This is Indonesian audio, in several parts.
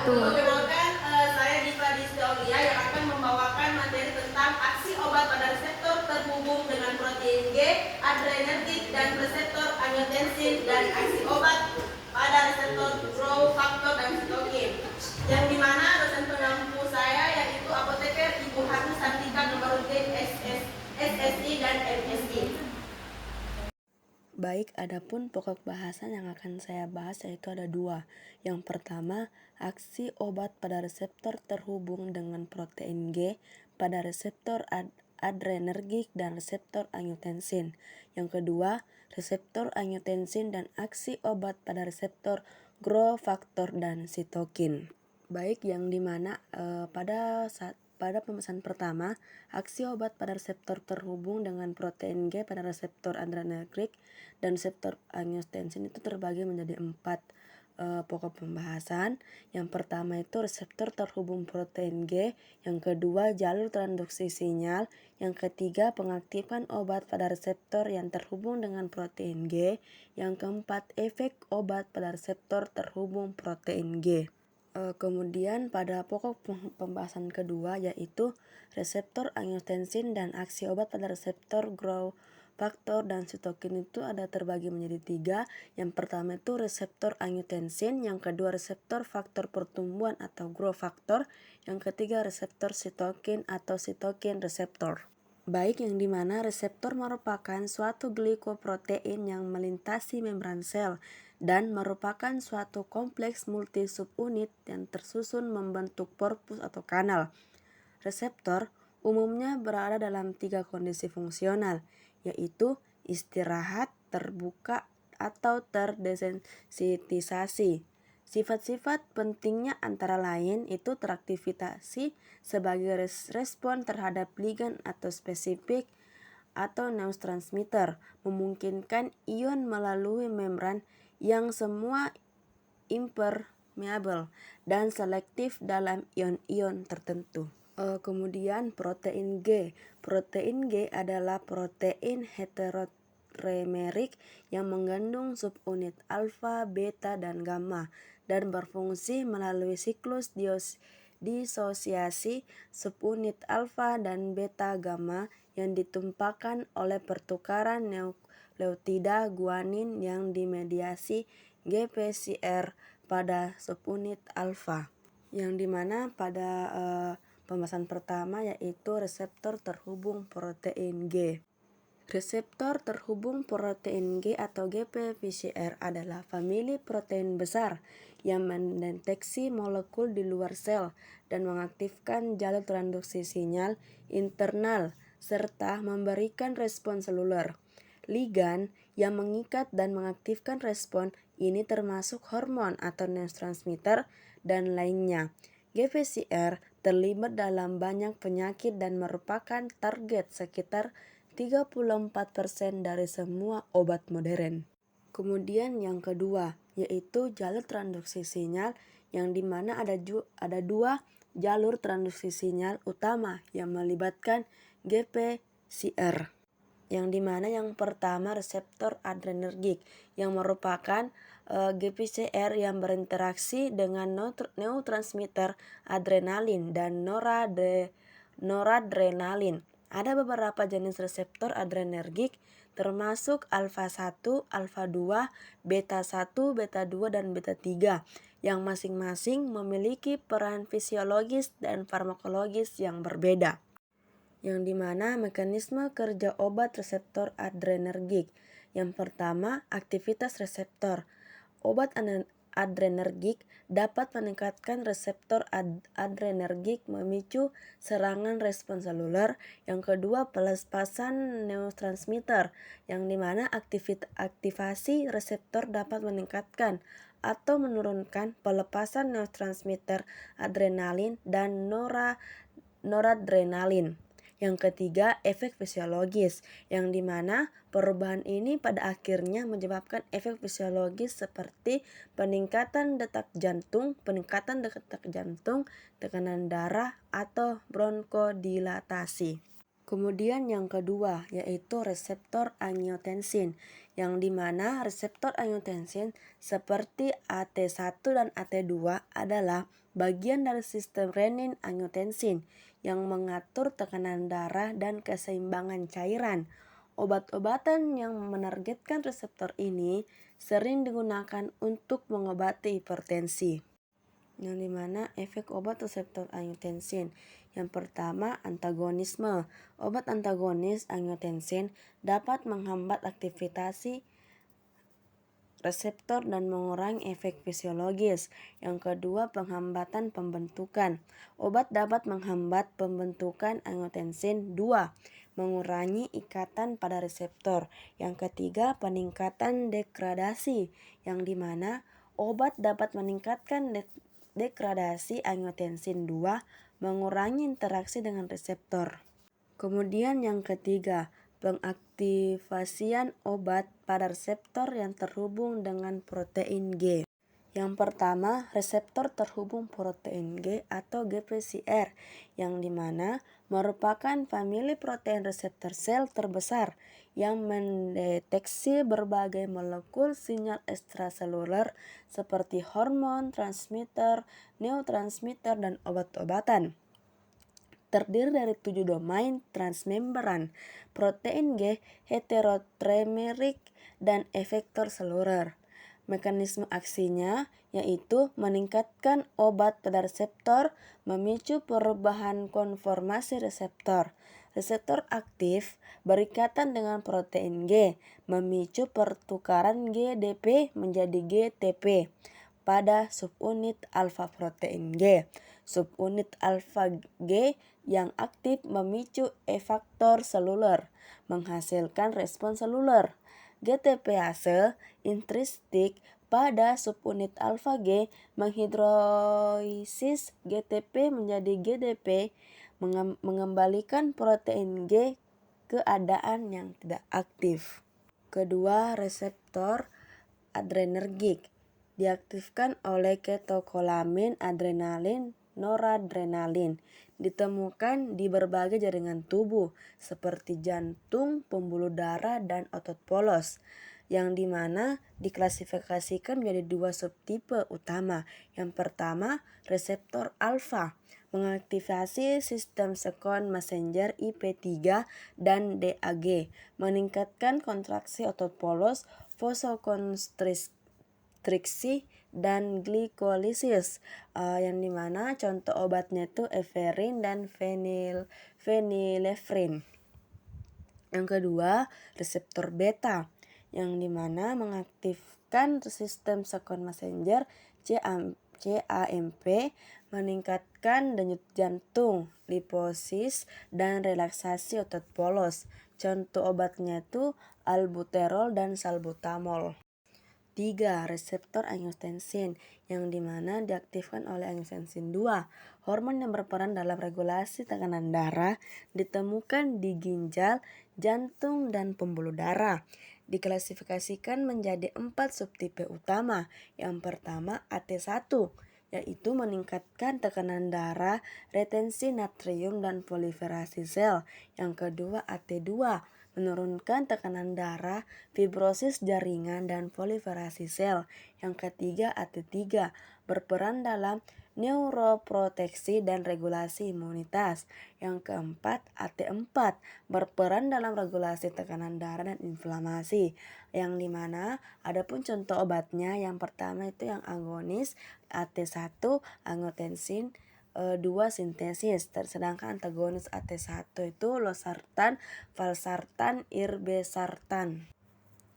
wabarakatuh. Perkenalkan, saya Diva Aulia yang akan membawakan materi tentang aksi obat pada reseptor terhubung dengan protein G, adrenergic, dan reseptor angiotensin, dan aksi obat pada reseptor growth factor dan sitokin. Yang dimana dosen pengampu saya yaitu apoteker Ibu Hati Santika Kamarudin SSI dan MSI. Baik, adapun pokok bahasan yang akan saya bahas yaitu ada dua. Yang pertama, aksi obat pada reseptor terhubung dengan protein G pada reseptor adrenergik dan reseptor angiotensin. Yang kedua, reseptor angiotensin dan aksi obat pada reseptor growth factor dan sitokin. Baik, yang dimana pada pembahasan pertama, aksi obat pada reseptor terhubung dengan protein G pada reseptor adrenergic dan reseptor angiotensin itu terbagi menjadi 4 pokok pembahasan. Yang pertama itu reseptor terhubung protein G, yang kedua jalur transduksi sinyal, yang ketiga pengaktifan obat pada reseptor yang terhubung dengan protein G, yang keempat efek obat pada reseptor terhubung protein G. Kemudian pada pokok pembahasan kedua yaitu reseptor angiotensin dan aksi obat pada reseptor growth factor dan sitokin itu ada terbagi menjadi 3. Yang pertama itu reseptor angiotensin, yang kedua reseptor faktor pertumbuhan atau growth factor, yang ketiga reseptor sitokin atau sitokin reseptor. Baik, yang dimana reseptor merupakan suatu glikoprotein yang melintasi membran sel dan merupakan suatu kompleks multi subunit yang tersusun membentuk korpus atau kanal. Reseptor umumnya berada dalam 3 kondisi fungsional, yaitu istirahat, terbuka, atau terdesensitisasi. Sifat-sifat pentingnya antara lain itu teraktivasi sebagai respon terhadap ligan atau spesifik atau neurotransmitter, memungkinkan ion melalui membran yang semua impermeable dan selektif dalam ion-ion tertentu. Kemudian protein G. Protein G adalah protein heterotrimerik yang mengandung subunit alfa, beta, dan gamma dan berfungsi melalui siklus disosiasi subunit alfa dan beta gamma yang ditumpahkan oleh pertukaran nukleotida guanin yang dimediasi GPCR pada subunit alfa. Yang dimana pada pembahasan pertama yaitu reseptor terhubung protein G. Reseptor terhubung protein G atau GPCR adalah famili protein besar yang mendeteksi molekul di luar sel dan mengaktifkan jalur transduksi sinyal internal serta memberikan respon seluler. Ligan yang mengikat dan mengaktifkan respon ini termasuk hormon atau neurotransmitter dan lainnya. GPCR terlibat dalam banyak penyakit dan merupakan target sekitar 34% dari semua obat modern. Kemudian yang kedua yaitu jalur transduksi sinyal, yang dimana ada 2 jalur transduksi sinyal utama yang melibatkan GPCR. Yang dimana yang pertama reseptor adrenergik yang merupakan GPCR yang berinteraksi dengan neurotransmitter adrenalin dan noradrenalin. Ada beberapa jenis reseptor adrenergik termasuk alfa-1, alfa-2, beta-1, beta-2, dan beta-3 yang masing-masing memiliki peran fisiologis dan farmakologis yang berbeda. Yang dimana mekanisme kerja obat reseptor adrenergik. Yang pertama, aktivitas reseptor. Obat adrenergik dapat meningkatkan reseptor adrenergik memicu serangan respon seluler. Yang kedua, pelepasan neurotransmitter, yang dimana aktivasi reseptor dapat meningkatkan atau menurunkan pelepasan neurotransmitter adrenalin dan noradrenalin. Yang ketiga, efek fisiologis, yang dimana perubahan ini pada akhirnya menyebabkan efek fisiologis seperti peningkatan detak jantung, tekanan darah, atau bronkodilatasi. Kemudian yang kedua yaitu reseptor angiotensin, yang dimana reseptor angiotensin seperti AT1 dan AT2 adalah bagian dari sistem renin-angiotensin yang mengatur tekanan darah dan keseimbangan cairan. Obat-obatan yang menargetkan reseptor ini sering digunakan untuk mengobati hipertensi, yang dimana efek obat reseptor angiotensin. Yang pertama, antagonisme. Obat antagonis angiotensin dapat menghambat aktivitas reseptor dan mengurangi efek fisiologis. Yang kedua, penghambatan pembentukan. Obat dapat menghambat pembentukan angiotensin 2, mengurangi ikatan pada reseptor. Yang ketiga, peningkatan degradasi, yang dimana obat dapat meningkatkan degradasi angiotensin 2, mengurangi interaksi dengan reseptor. Kemudian yang ketiga, pengaktifasian obat pada reseptor yang terhubung dengan protein G. Yang pertama, reseptor terhubung protein G atau GPCR, yang dimana merupakan famili protein reseptor sel terbesar yang mendeteksi berbagai molekul sinyal ekstraseluler seperti hormon, transmitter, neurotransmitter, dan obat-obatan. Terdiri dari 7 domain transmembran, protein G, heterotrimerik, dan efektor seluler. Mekanisme aksinya yaitu meningkatkan obat pada reseptor, memicu perubahan konformasi reseptor. Reseptor aktif berikatan dengan protein G, memicu pertukaran GDP menjadi GTP pada subunit alfa protein G. Subunit alfa G yang aktif memicu efektor seluler, menghasilkan respon seluler. GTPase intrinsik pada subunit alfa G menghidrolisis GTP menjadi GDP, mengembalikan protein G keadaan yang tidak aktif. Kedua, reseptor adrenergik diaktifkan oleh katekolamin, adrenalin, noradrenalin. Ditemukan di berbagai jaringan tubuh seperti jantung, pembuluh darah, dan otot polos, yang dimana diklasifikasikan menjadi 2 subtipe utama. Yang pertama, reseptor alfa mengaktifasi sistem second messenger IP3 dan DAG, meningkatkan kontraksi otot polos, vasokonstriksi, dan glikolisis, yang dimana contoh obatnya itu eferin dan phenylephrine. Yang kedua, reseptor beta, yang dimana mengaktifkan sistem second messenger CAMP, meningkatkan denyut jantung, liposis, dan relaksasi otot polos. Contoh obatnya itu albuterol dan salbutamol. 3. Reseptor angiotensin, yang dimana diaktifkan oleh angiotensin 2, hormon yang berperan dalam regulasi tekanan darah, ditemukan di ginjal, jantung, dan pembuluh darah. Diklasifikasikan menjadi 4 subtipe utama. Yang pertama, AT1, yaitu meningkatkan tekanan darah, retensi natrium, dan proliferasi sel. Yang kedua, AT2, menurunkan tekanan darah, fibrosis jaringan, dan proliferasi sel. Yang ketiga, AT3, berperan dalam neuroproteksi dan regulasi imunitas. Yang keempat, AT4, berperan dalam regulasi tekanan darah dan inflamasi. Yang dimana adapun contoh obatnya, yang pertama itu yang agonis AT1, angiotensin 2 sintesis, sedangkan antagonis AT1 itu losartan, valsartan, irbesartan.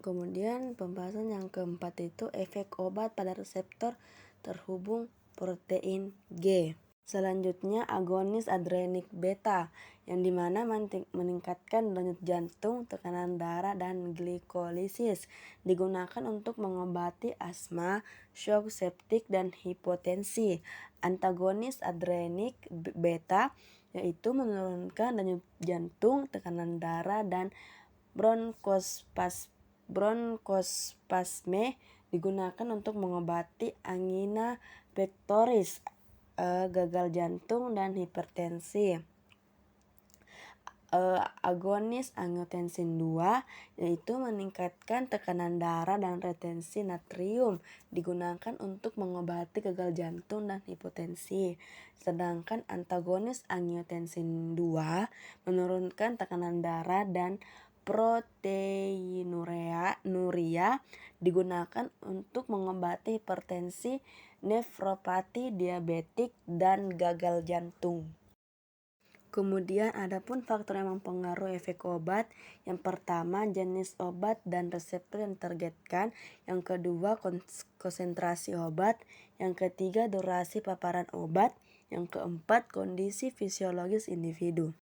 Kemudian pembahasan yang keempat itu efek obat pada reseptor terhubung protein G. Selanjutnya agonis adrenik beta, yang dimana meningkatkan denyut jantung, tekanan darah, dan glikolisis. Digunakan untuk mengobati asma, shock septik, dan hipotensi. Antagonis adrenik beta yaitu menurunkan denyut jantung, tekanan darah, dan bronkospasme, digunakan untuk mengobati angina pectoris, gagal jantung, dan hipertensi. agonis angiotensin 2 yaitu meningkatkan tekanan darah dan retensi natrium, digunakan untuk mengobati gagal jantung dan hipotensi. Sedangkan antagonis angiotensin 2 menurunkan tekanan darah dan proteinuria, digunakan untuk mengobati hipertensi, nefropati diabetik, dan gagal jantung. Kemudian adapun faktor yang mempengaruhi efek obat, yang pertama jenis obat dan reseptor yang ditargetkan, yang kedua konsentrasi obat, yang ketiga durasi paparan obat, yang keempat kondisi fisiologis individu.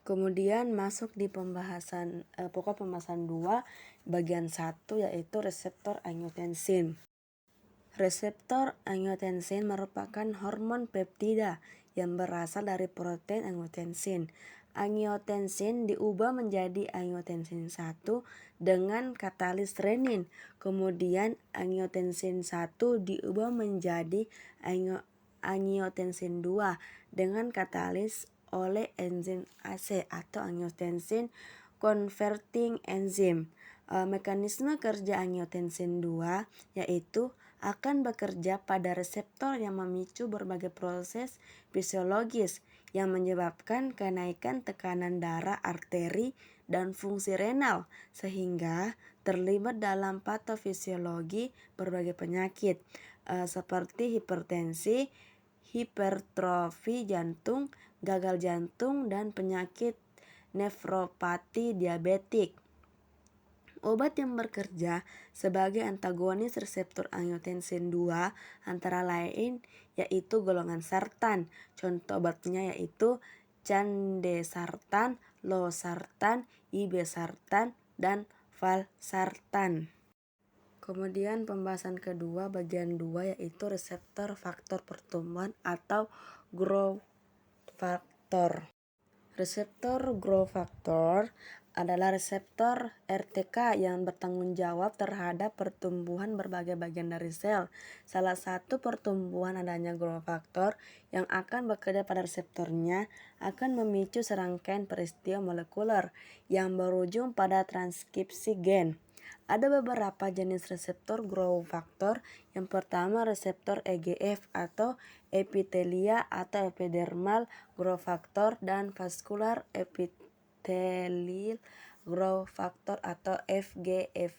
Kemudian masuk di pembahasan pokok pembahasan 2 bagian 1 yaitu reseptor angiotensin. Reseptor angiotensin merupakan hormon peptida yang berasal dari protein angiotensin. Angiotensin diubah menjadi angiotensin 1 dengan katalis renin. Kemudian angiotensin 1 diubah menjadi angiotensin 2 dengan katalis oleh enzim AC atau angiotensin converting enzyme. Mekanisme kerja angiotensin 2 yaitu akan bekerja pada reseptor yang memicu berbagai proses fisiologis yang menyebabkan kenaikan tekanan darah arteri dan fungsi renal sehingga terlibat dalam patofisiologi berbagai penyakit seperti hipertensi, hipertrofi jantung, gagal jantung, dan penyakit nefropati diabetik. Obat yang bekerja sebagai antagonis reseptor angiotensin 2 antara lain yaitu golongan sartan. Contoh obatnya yaitu candesartan, losartan, irbesartan, dan valsartan. Kemudian pembahasan kedua bagian 2 yaitu reseptor faktor pertumbuhan atau growth factor. Reseptor growth factor adalah reseptor RTK yang bertanggung jawab terhadap pertumbuhan berbagai bagian dari sel. Salah satu pertumbuhan adanya growth factor yang akan bekerja pada reseptornya akan memicu serangkaian peristiwa molekuler yang berujung pada transkripsi gen. Ada beberapa jenis reseptor growth factor. Yang pertama reseptor EGF atau epithelia atau epidermal growth factor dan vascular epithelial growth factor atau VEGF.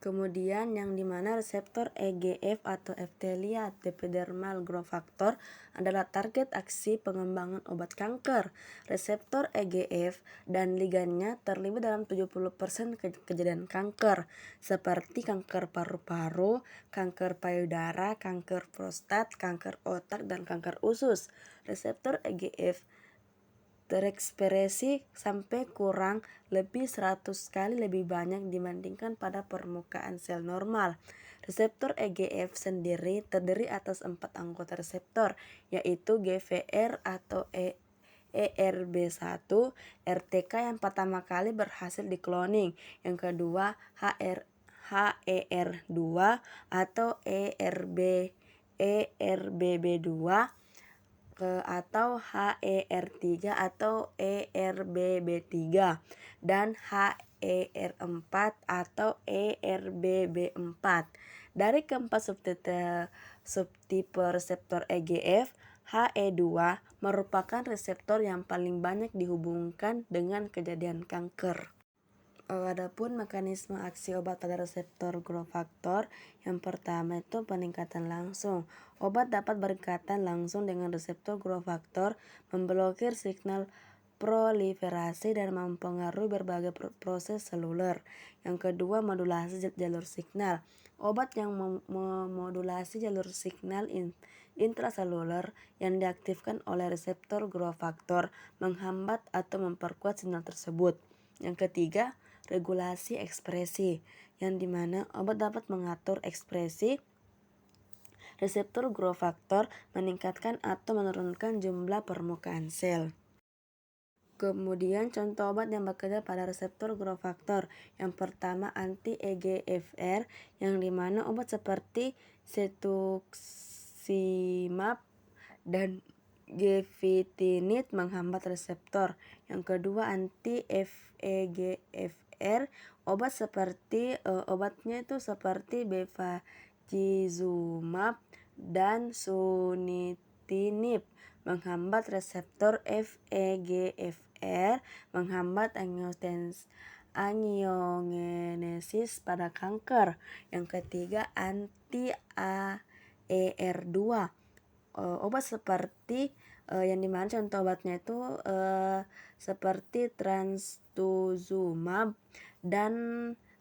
Kemudian yang dimana reseptor EGF atau epithelia epidermal growth factor adalah target aksi pengembangan obat kanker. Reseptor EGF dan ligannya terlibat dalam 70% kejadian kanker seperti kanker paru-paru, kanker payudara, kanker prostat, kanker otak, dan kanker usus. Reseptor EGF terekspresi sampai kurang lebih 100 kali lebih banyak dibandingkan pada permukaan sel normal. Reseptor EGF sendiri terdiri atas 4 anggota reseptor yaitu GVR atau ERB1, RTK yang pertama kali berhasil dikloning, yang kedua HER2 atau ERBB2 atau HER3 atau ERBB3 dan HER4 atau ERBB4. Dari keempat subtipe reseptor EGF, HE2 merupakan reseptor yang paling banyak dihubungkan dengan kejadian kanker. Adapun mekanisme aksi obat pada reseptor growth factor, yang pertama itu peningkatan langsung. Obat dapat berikatan langsung dengan reseptor growth factor, memblokir signal proliferasi dan mempengaruhi berbagai proses seluler. Yang kedua, modulasi jalur signal. Obat yang memodulasi jalur signal intraseluler yang diaktifkan oleh reseptor growth factor menghambat atau memperkuat sinyal tersebut. Yang ketiga, regulasi ekspresi, yang dimana obat dapat mengatur ekspresi reseptor growth factor, meningkatkan atau menurunkan jumlah permukaan sel. Kemudian contoh obat yang bekerja pada reseptor growth factor. Yang pertama anti-EGFR, yang dimana obat seperti cetuximab dan gefitinid menghambat reseptor. Yang kedua anti-FEGFR, obatnya itu seperti bevacizumab dan sunitinib menghambat reseptor FEGFR, menghambat angiogenesis pada kanker. Yang ketiga anti-AER2, obat seperti yang dimana contoh obatnya itu seperti trastuzumab dan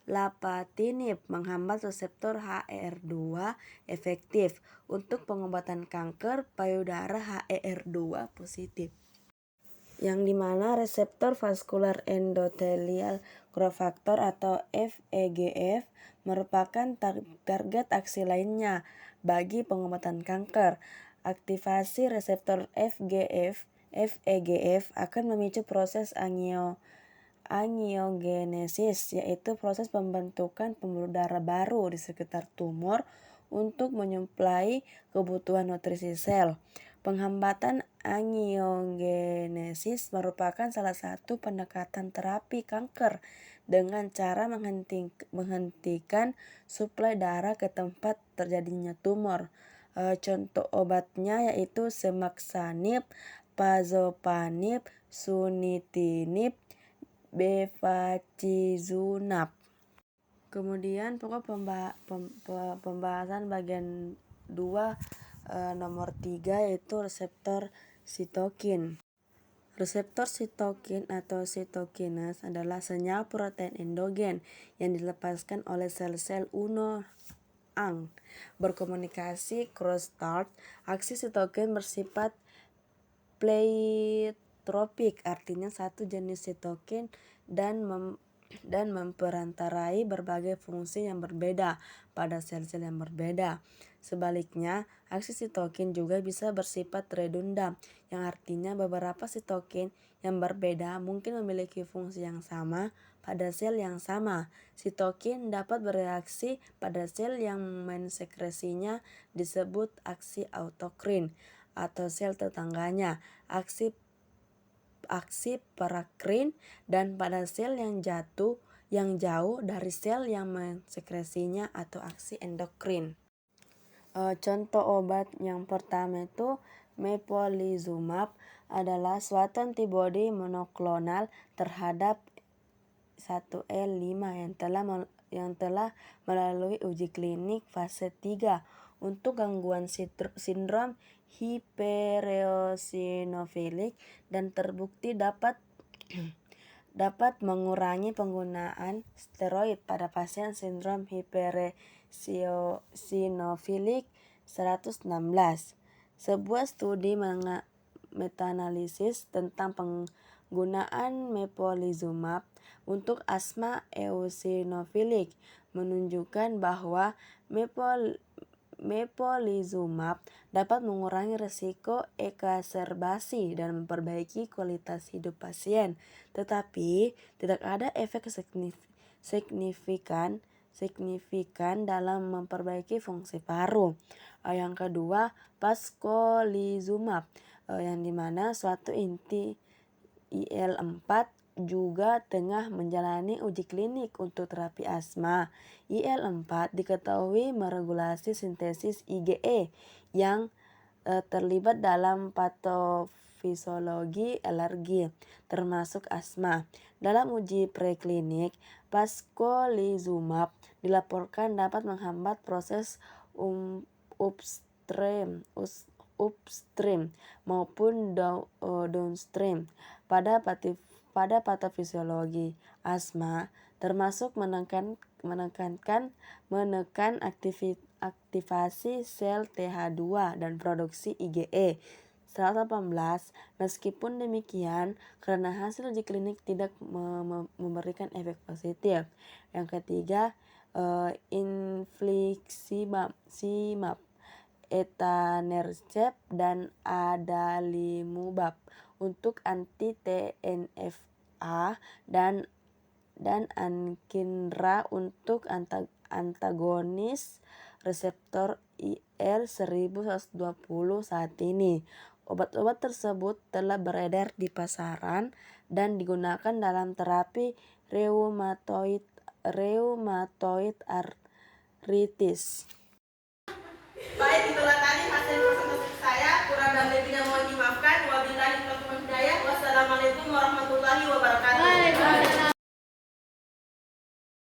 lapatinib menghambat reseptor HER2 efektif untuk pengobatan kanker payudara HER2 positif. Yang dimana reseptor vaskular endotelial growth factor atau VEGF merupakan target aksi lainnya bagi pengobatan kanker. Aktivasi reseptor VEGF akan memicu proses angiogenesis, yaitu proses pembentukan pembuluh darah baru di sekitar tumor untuk menyuplai kebutuhan nutrisi sel. Penghambatan angiogenesis merupakan salah satu pendekatan terapi kanker dengan cara menghentikan suplai darah ke tempat terjadinya tumor. Contoh obatnya yaitu semaxanib, pazopanib, sunitinib, bevacizumab. Kemudian pokok pembahasan bagian 2 nomor 3 yaitu reseptor sitokin. Reseptor sitokin atau sitokinas adalah senyawa protein endogen yang dilepaskan oleh sel-sel Uno-Ang. Berkomunikasi cross-talk, aksi sitokin bersifat pleiotropik, artinya satu jenis sitokin dan memperantarai berbagai fungsi yang berbeda pada sel-sel yang berbeda. Sebaliknya, aksi sitokin juga bisa bersifat redundan, yang artinya beberapa sitokin yang berbeda mungkin memiliki fungsi yang sama pada sel yang sama. Sitokin dapat bereaksi pada sel yang mensekresinya disebut aksi autokrin atau sel tetangganya, aksi parakrin, dan pada sel yang jauh dari sel yang mensekresinya atau aksi endokrin. Contoh obat yang pertama itu mepolizumab adalah suatu antibodi monoklonal terhadap 1E5 yang telah melalui uji klinik fase 3 untuk gangguan sindrom hipereosinofilik dan terbukti dapat mengurangi penggunaan steroid pada pasien sindrom hipereosinofilik 116. Sebuah studi meta-analisis tentang penggunaan mepolizumab untuk asma eosinofilik menunjukkan bahwa mepolizumab dapat mengurangi risiko eksaserbasi dan memperbaiki kualitas hidup pasien, tetapi tidak ada efek signifikan dalam memperbaiki fungsi paru. Yang kedua, pascolizumab, yang dimana suatu inti IL-4 juga tengah menjalani uji klinik untuk terapi asma. IL-4 diketahui meregulasi sintesis IgE yang terlibat dalam patofisiologi alergi, termasuk asma. Dalam uji preklinik, pascolizumab dilaporkan dapat menghambat proses upstream maupun downstream pada patofisiologi asma, termasuk menekan aktivasi sel TH2 dan produksi IgE. 118. Meskipun demikian, karena hasil uji klinik tidak memberikan efek positif. Yang ketiga, infliximab, etanercept, dan adalimumab untuk anti TNF-A dan anakinra untuk antagonis reseptor IL-1120 saat ini. Obat-obat tersebut telah beredar di pasaran dan digunakan dalam terapi reumatoid arthritis. Baik, itulah tadi